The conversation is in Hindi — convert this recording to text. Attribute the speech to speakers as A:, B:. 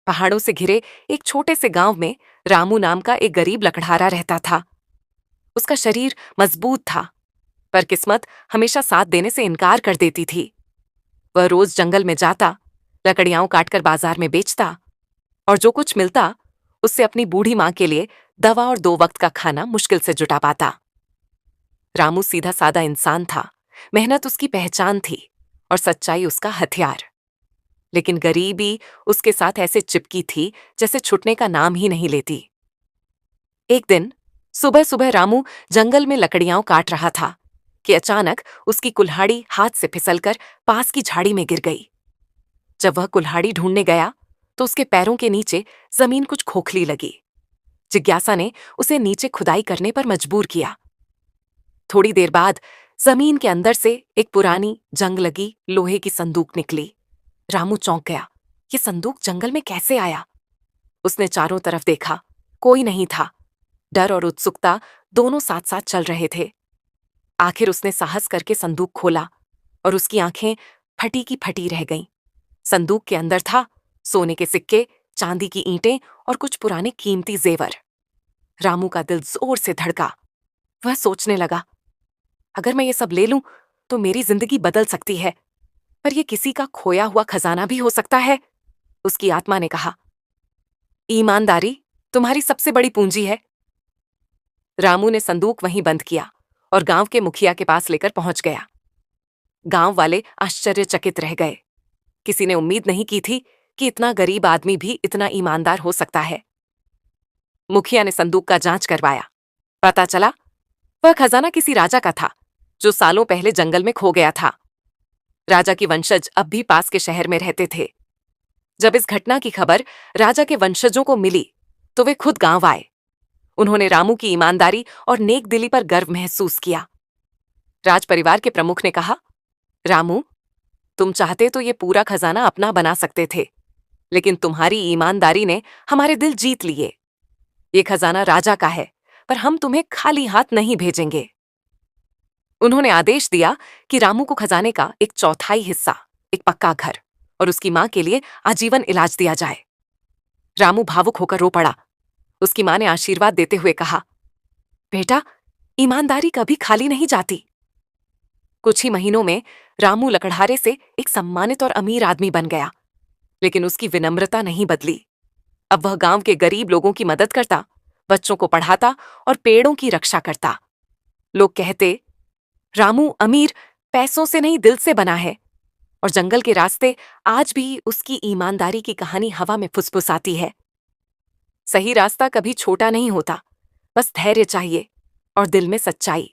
A: पहाड़ों से घिरे एक छोटे से गांव में रामू नाम का एक गरीब लकड़हारा रहता था। उसका शरीर मजबूत था, पर किस्मत हमेशा साथ देने से इनकार कर देती थी। वह रोज जंगल में जाता, लकड़ियां काटकर बाजार में बेचता और जो कुछ मिलता उससे अपनी बूढ़ी मां के लिए दवा और 2 वक्त का खाना मुश्किल से जुटा पाता। रामू सीधा सादा इंसान था, मेहनत उसकी पहचान थी और सच्चाई उसका हथियार। लेकिन गरीबी उसके साथ ऐसे चिपकी थी जैसे छुटने का नाम ही नहीं लेती। एक दिन सुबह सुबह रामू जंगल में लकड़ियां काट रहा था कि अचानक उसकी कुल्हाड़ी हाथ से फिसलकर पास की झाड़ी में गिर गई। जब वह कुल्हाड़ी ढूंढने गया तो उसके पैरों के नीचे जमीन कुछ खोखली लगी। जिज्ञासा ने उसे नीचे खुदाई करने पर मजबूर किया। थोड़ी देर बाद जमीन के अंदर से एक पुरानी जंग लगी लोहे की संदूक निकली। रामू चौंक गया। ये संदूक जंगल में कैसे आया? उसने चारों तरफ देखा, कोई नहीं था। डर और उत्सुकता दोनों साथ साथ चल रहे थे। आखिर उसने साहस करके संदूक खोला और उसकी आंखें फटी की फटी रह गईं। संदूक के अंदर था सोने के सिक्के, चांदी की ईंटें और कुछ पुराने कीमती जेवर। रामू का दिल जोर से धड़का। वह सोचने लगा, अगर मैं ये सब ले लूं तो मेरी जिंदगी बदल सकती है, पर यह किसी का खोया हुआ खजाना भी हो सकता है। उसकी आत्मा ने कहा, ईमानदारी तुम्हारी सबसे बड़ी पूंजी है। रामू ने संदूक वहीं बंद किया और गांव के मुखिया के पास लेकर पहुंच गया। गांव वाले आश्चर्यचकित रह गए। किसी ने उम्मीद नहीं की थी कि इतना गरीब आदमी भी इतना ईमानदार हो सकता है। मुखिया ने संदूक का जांच करवाया। पता चला वह खजाना किसी राजा का था जो सालों पहले जंगल में खो गया था। राजा की वंशज अब भी पास के शहर में रहते थे। जब इस घटना की खबर राजा के वंशजों को मिली तो वे खुद गांव आए। उन्होंने रामू की ईमानदारी और नेक दिली पर गर्व महसूस किया। राज परिवार के प्रमुख ने कहा, रामू, तुम चाहते तो ये पूरा खजाना अपना बना सकते थे, लेकिन तुम्हारी ईमानदारी ने हमारे दिल जीत लिए। ये खजाना राजा का है, पर हम तुम्हें खाली हाथ नहीं भेजेंगे। उन्होंने आदेश दिया कि रामू को खजाने का 1/4 हिस्सा, एक पक्का घर और उसकी मां के लिए आजीवन इलाज दिया जाए। रामू भावुक होकर रो पड़ा। उसकी मां ने आशीर्वाद देते हुए कहा, बेटा, ईमानदारी कभी खाली नहीं जाती। कुछ ही महीनों में रामू लकड़हारे से एक सम्मानित और अमीर आदमी बन गया, लेकिन उसकी विनम्रता नहीं बदली। अब वह गांव के गरीब लोगों की मदद करता, बच्चों को पढ़ाता और पेड़ों की रक्षा करता। लोग कहते, रामू अमीर पैसों से नहीं दिल से बना है। और जंगल के रास्ते आज भी उसकी ईमानदारी की कहानी हवा में फुसफुसाती है। सही रास्ता कभी छोटा नहीं होता, बस धैर्य चाहिए और दिल में सच्चाई।